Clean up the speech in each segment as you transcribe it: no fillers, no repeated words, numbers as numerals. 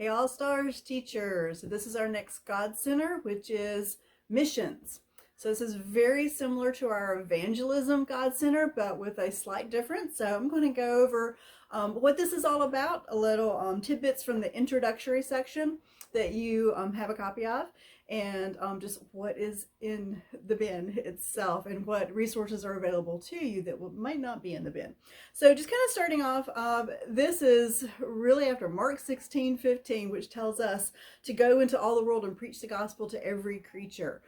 Hey All Stars teachers, this is our next God Center, which is missions. So this is very similar to our evangelism God Center, but with a slight difference. So I'm going to go over what this is all about, a little tidbits from the introductory section that you have a copy of, and just what is in the bin itself and what resources are available to you that might not be in the bin. So just kind of starting off, this is really after Mark 16:15, which tells us to go into all the world and preach the gospel to every creature.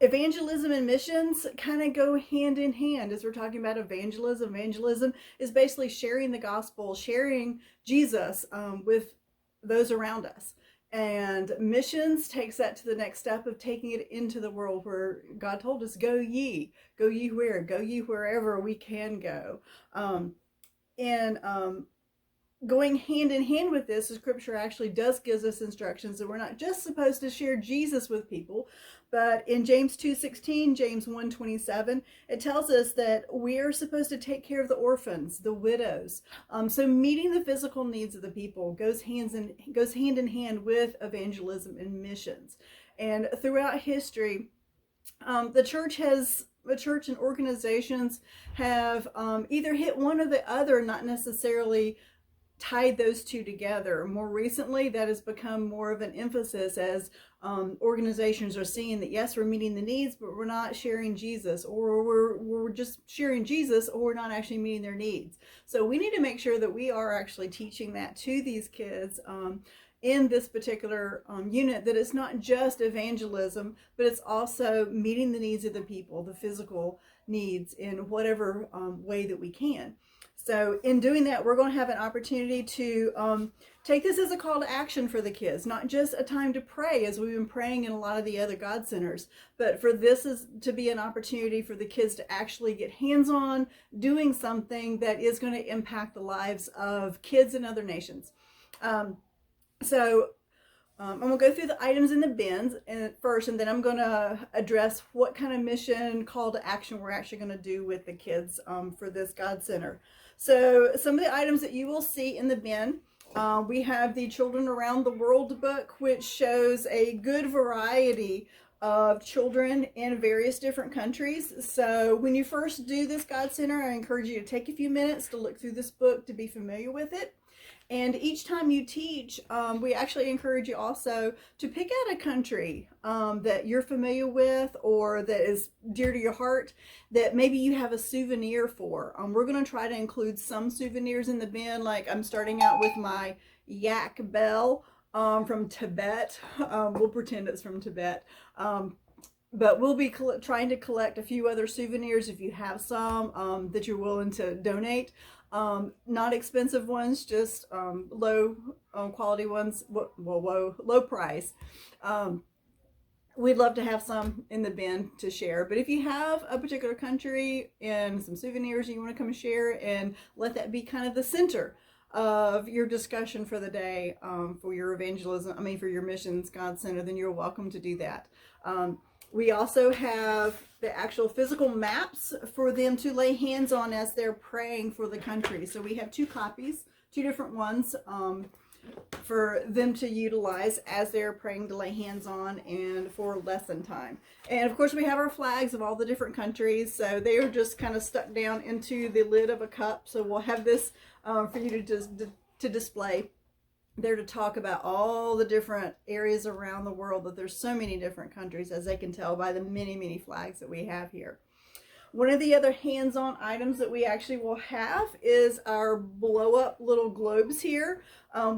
Evangelism and missions kind of go hand in hand as we're talking about evangelism. Evangelism is basically sharing the gospel, sharing Jesus with those around us. And missions takes that to the next step of taking it into the world where God told us, go ye where? Go ye wherever we can go. Going hand in hand with this, the scripture actually does gives us instructions that we're not just supposed to share Jesus with people, but in James 2:16, James 1:27, it tells us that we are supposed to take care of the orphans, the widows. So meeting the physical needs of the people goes hand in hand with evangelism and missions. And throughout history, the church and organizations have either hit one or the other, not necessarily tied those two together. More recently, that has become more of an emphasis as organizations are seeing that, yes, we're meeting the needs, but we're not sharing Jesus, or we're just sharing Jesus, or we're not actually meeting their needs. So we need to make sure that we are actually teaching that to these kids in this particular unit, that it's not just evangelism, but it's also meeting the needs of the people, the physical needs, in whatever way that we can. So in doing that, we're going to have an opportunity to take this as a call to action for the kids, not just a time to pray as we've been praying in a lot of the other God centers, but for this is to be an opportunity for the kids to actually get hands-on doing something that is going to impact the lives of kids in other nations. I'm going to go through the items in the bins first, and then I'm going to address what kind of mission call to action we're actually going to do with the kids for this God Center. So some of the items that you will see in the bin, we have the Children Around the World book, which shows a good variety of children in various different countries. So when you first do this God Center, I encourage you to take a few minutes to look through this book to be familiar with it. And each time you teach, we actually encourage you also to pick out a country that you're familiar with or that is dear to your heart that maybe you have a souvenir for. We're going to try to include some souvenirs in the bin, like I'm starting out with my yak bell from Tibet. We'll pretend it's from Tibet. But we'll be trying to collect a few other souvenirs if you have some that you're willing to donate. Not expensive ones, just low quality ones, low price. We'd love to have some in the bin to share. But if you have a particular country and some souvenirs you want to come share, and let that be kind of the center of your discussion for the day, for your evangelism, for your missions God Center, then you're welcome to do that. We also have the actual physical maps for them to lay hands on as they're praying for the country. So we have two copies, two different ones for them to utilize as they're praying to lay hands on and for lesson time. And of course we have our flags of all the different countries. So they are just kind of stuck down into the lid of a cup. So we'll have this for you to display. There to talk about all the different areas around the world, that there's so many different countries, as they can tell by the many flags that we have here. One of the other hands-on items that we actually will have is our blow-up little globes here.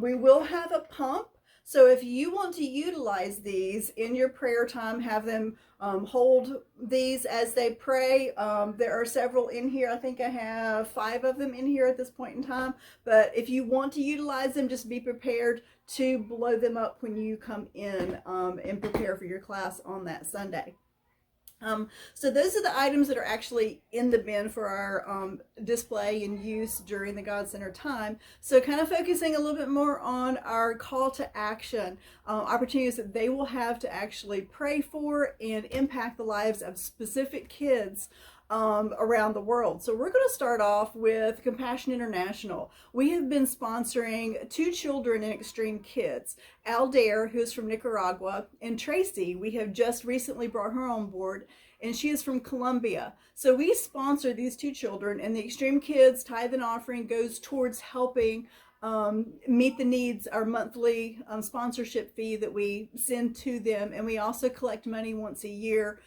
We will have a pump. So if you want to utilize these in your prayer time, have them hold these as they pray. There are several in here. I think I have 5 of them in here at this point in time. But if you want to utilize them, just be prepared to blow them up when you come in and prepare for your class on that Sunday. So those are the items that are actually in the bin for our display and use during the God Center time. So kind of focusing a little bit more on our call to action, opportunities that they will have to actually pray for and impact the lives of specific kids around the world. So we're going to start off with Compassion International. We have been sponsoring 2 children in Extreme Kids, Aldair, who's from Nicaragua, and Tracy. We have just recently brought her on board, and she is from Colombia. So we sponsor these 2 children, and the Extreme Kids Tithe and Offering goes towards helping meet the needs, our monthly sponsorship fee that we send to them, and we also collect money once a year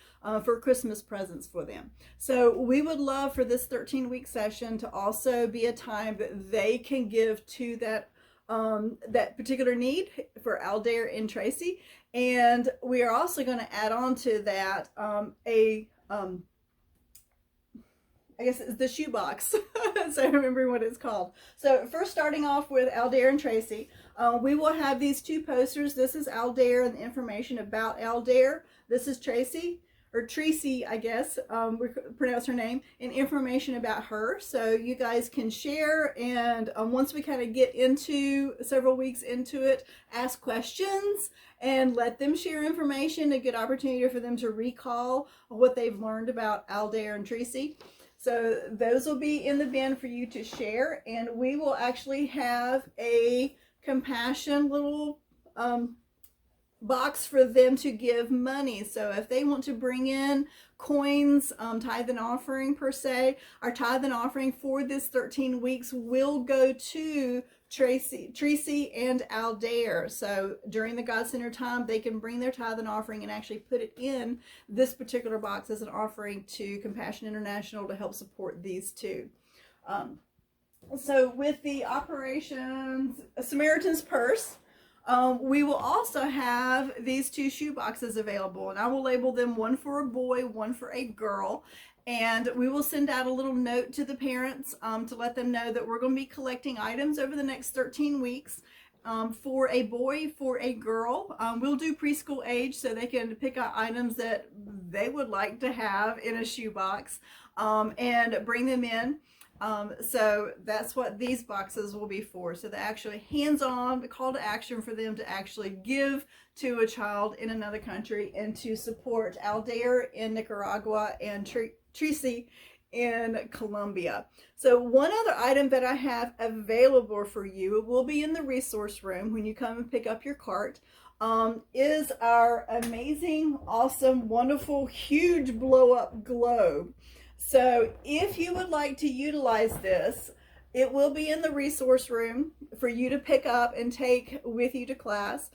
for Christmas presents for them. So we would love for this 13-week session to also be a time that they can give to that that particular need for Aldair and Tracy. And we are also going to add on to that I guess it's the shoebox. So I remember what it's called. So first, starting off with Aldair and Tracy, we will have these 2 posters. This is Aldair and the information about Aldair. This is Tracy, or Tracy, I guess, we pronounce her name, and information about her. So you guys can share, and once we kind of get into several weeks into it, ask questions and let them share information, a good opportunity for them to recall what they've learned about Aldair and Tracy. So those will be in the bin for you to share, and we will actually have a compassion little box for them to give money. So if they want to bring in coins, tithe and offering per se, our tithe and offering for this 13 weeks will go to Tracy and Aldair. So during the God Center time, they can bring their tithe and offering and actually put it in this particular box as an offering to Compassion International to help support these 2. So with the Operations Samaritan's Purse, we will also have these 2 shoe boxes available, and I will label them, one for a boy, one for a girl. And we will send out a little note to the parents to let them know that we're going to be collecting items over the next 13 weeks for a boy, for a girl. We'll do preschool age so they can pick out items that they would like to have in a shoebox and bring them in. So that's what these boxes will be for. So the actually hands-on call to action for them to actually give to a child in another country and to support Aldair in Nicaragua and Tracy in Colombia. So one other item that I have available for you, it will be in the resource room when you come and pick up your cart, is our amazing, awesome, wonderful, huge blow-up globe. So if you would like to utilize this, it will be in the resource room for you to pick up and take with you to class.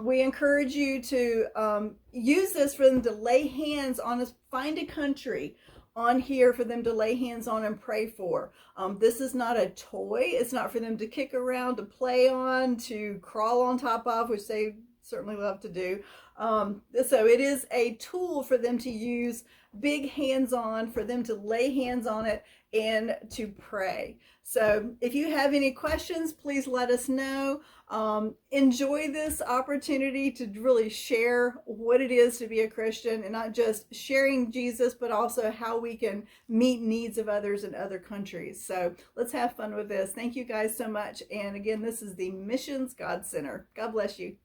We encourage you to use this for them to lay hands on us, find a country on here for them to lay hands on and pray for. This is not a toy. It's not for them to kick around, to play on, to crawl on top of, which they certainly love to do. So it is a tool for them to use, big hands-on, for them to lay hands on it and to pray. So if you have any questions, please let us know. Enjoy this opportunity to really share what it is to be a Christian, and not just sharing Jesus, but also how we can meet needs of others in other countries. So let's have fun with this. Thank you guys so much. And again, this is the Missions God Center. God bless you.